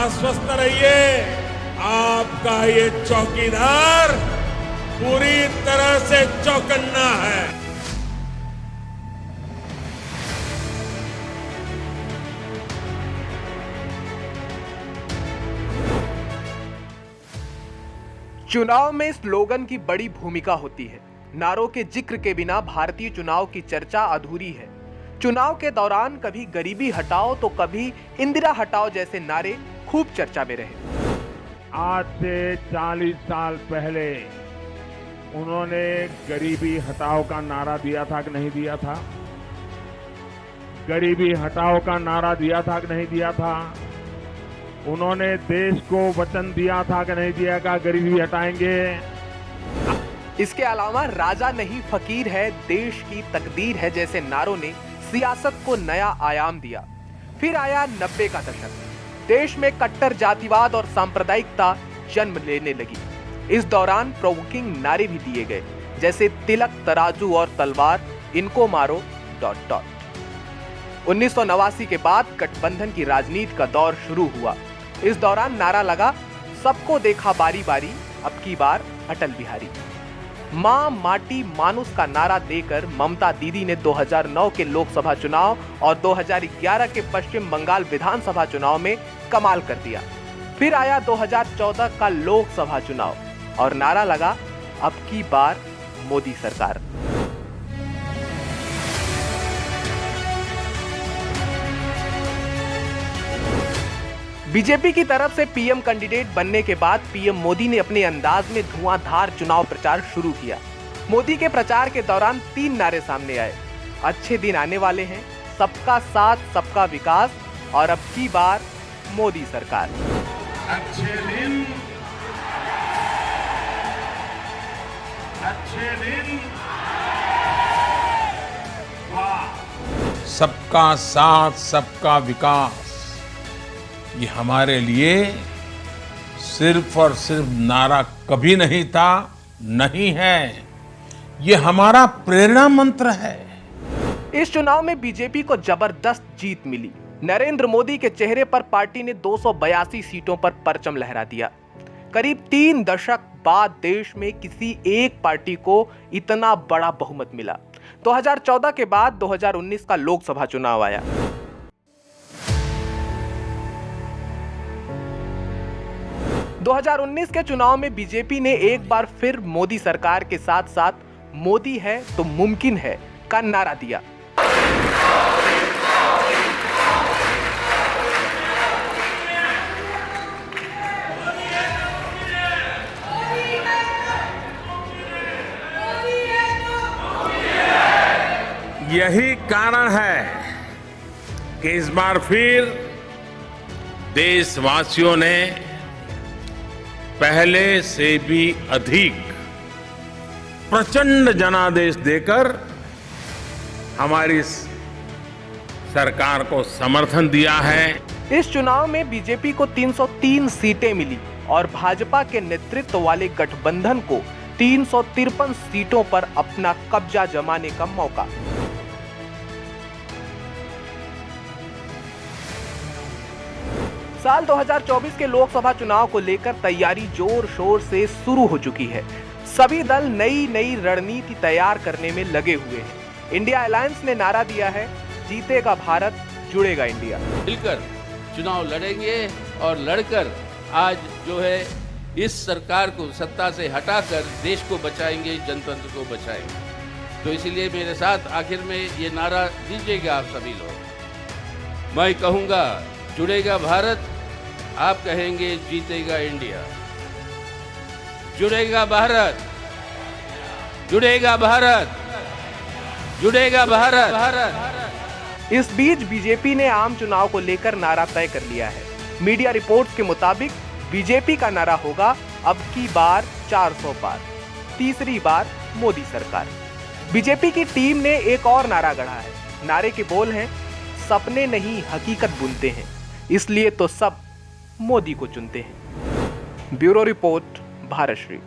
आश्वस्त रहिए, आपका ये चौकीदार पूरी तरह से चौकन्ना है। चुनाव में स्लोगन की बड़ी भूमिका होती है। नारों के जिक्र के बिना भारतीय चुनाव की चर्चा अधूरी है। चुनाव के दौरान कभी गरीबी हटाओ तो कभी इंदिरा हटाओ जैसे नारे खूब चर्चा में रहे। आज से 40 साल पहले उन्होंने गरीबी हटाओ का नारा दिया था कि नहीं दिया था? गरीबी हटाओ का नारा दिया था कि नहीं दिया था? उन्होंने देश को वचन दिया था कि नहीं दिया का गरीबी हटाएंगे? इसके अलावा राजा नहीं फकीर है, देश की तकदीर है जैसे नारों ने सियासत को नया आयाम दिया। फिर आया 90 का दशक। देश में कट्टर जातिवाद और सांप्रदायिकता जन्म लेने लगी। इस दौरान प्रोवोकिंग नारे भी दिए गए, जैसे तिलक तराजू और तलवार, इनको मारो ... 1989 के बाद गठबंधन की राजनीति का दौर शुरू हुआ। इस दौरान नारा लगा, सबको देखा बारी बारी, अब की बार अटल बिहारी। मां माटी मानुस का नारा देकर ममता दीदी ने 2009 के लोकसभा चुनाव और 2011 के पश्चिम बंगाल विधानसभा चुनाव में कमाल कर दिया। फिर आया 2014 का लोकसभा चुनाव और नारा लगा, अब की बार मोदी सरकार। बीजेपी की तरफ से पीएम कैंडिडेट बनने के बाद पीएम मोदी ने अपने अंदाज में धुआंधार चुनाव प्रचार शुरू किया। मोदी के प्रचार के दौरान 3 नारे सामने आए। अच्छे दिन आने वाले हैं, सबका साथ सबका विकास और अब की बार मोदी सरकार। अच्छे दिन सबका साथ सबका विकास, ये हमारे लिए सिर्फ और सिर्फ नारा कभी नहीं था, नहीं है, ये हमारा प्रेरणा मंत्र है। इस चुनाव में बीजेपी को जबरदस्त जीत मिली। नरेंद्र मोदी के चेहरे पर पार्टी ने 282 सीटों पर परचम लहरा दिया। करीब 3 दशक बाद देश में किसी एक पार्टी को इतना बड़ा बहुमत मिला। 2014 के बाद 2019 का लोकसभा चुनाव आया। दो 2019 के चुनाव में बीजेपी ने एक बार फिर मोदी सरकार के साथ साथ मोदी है तो मुमकिन है का नारा दिया। यही कारण है कि इस बार फिर देशवासियों ने पहले से भी अधिक प्रचंड जनादेश देकर हमारी सरकार को समर्थन दिया है। इस चुनाव में बीजेपी को 303 सीटें मिली और भाजपा के नेतृत्व वाले गठबंधन को 353 सीटों पर अपना कब्जा जमाने का मौका। साल 2024 के लोकसभा चुनाव को लेकर तैयारी जोर शोर से शुरू हो चुकी है। सभी दल नई रणनीति तैयार करने में लगे हुए हैं। इंडिया अलायंस ने नारा दिया है, जीतेगा भारत, जुड़ेगा इंडिया। मिलकर चुनाव लड़ेंगे और लड़कर आज जो है इस सरकार को सत्ता से हटाकर देश को बचाएंगे, जनतंत्र को बचाएंगे। तो इसीलिए मेरे साथ आखिर में ये नारा दीजिएगा आप सभी लोग। मैं कहूँगा जुड़ेगा भारत, आप कहेंगे जीतेगा इंडिया। जुड़ेगा भारत, जुड़ेगा भारत, जुड़ेगा भारत। इस बीच बीजेपी ने आम चुनाव को लेकर नारा तय कर लिया है। मीडिया रिपोर्ट्स के मुताबिक बीजेपी का नारा होगा, अब की बार 400 पार, तीसरी बार मोदी सरकार। बीजेपी की टीम ने एक और नारा गढ़ा है। नारे के बोल हैं, सपने नहीं हकीकत बुनते हैं, इसलिए तो सब मोदी को चुनते हैं। Bureau report, भारतश्री।